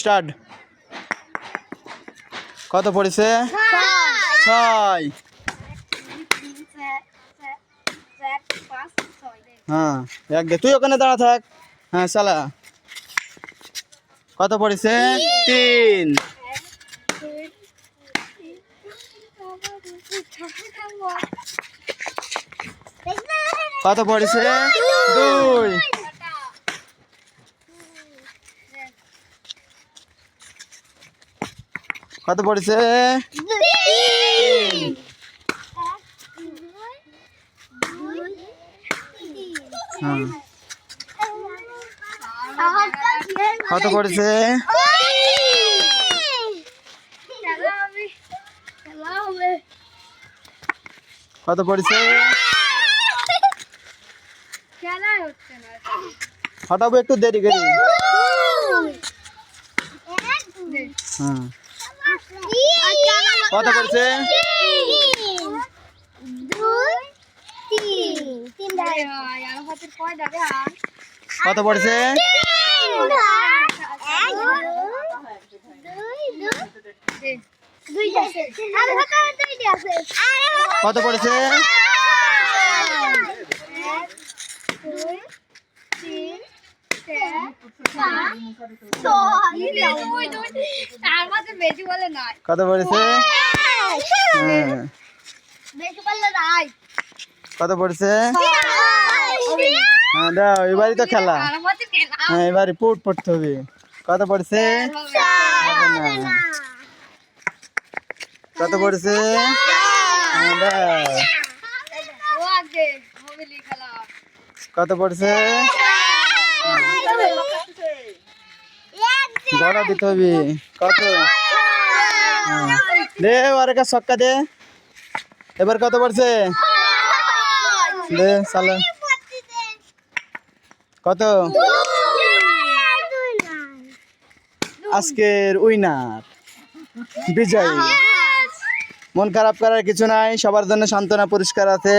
Start. কত পড়েছে? 6। হ্যাঁ এক দে, তুই ওখানে দাঁড়া থাক। হ্যাঁ চালা। কত পড়েছে? 3। কত পড়েছে? 2। কত পড়েছে? 3। হ্যাঁ কত পড়েছে? কত পড়েছে? হটাবো একটু দেরি করি। হ্যাঁ কত পড়েছে? কত পড়েছে? কত পড়েছে? কত পড়েছে? কত পড়েছে? হ্যাঁ দাও, এবারই তো খেলা। হ্যাঁ এবারে পুট পড়তে হবে। কত পড়েছে? কত পড়েছে? হ্যাঁ দাও। কত পড়েছে? গড়া দিতে হবে। কত? দে আর একটা ছক্কা দে। এবার কত পড়ছে? দে চালা। কত? আজকের উইনার বিজয়ী। মন খারাপ করার কিছু নাই, সবার জন্য সান্ত্বনা পুরস্কার আছে।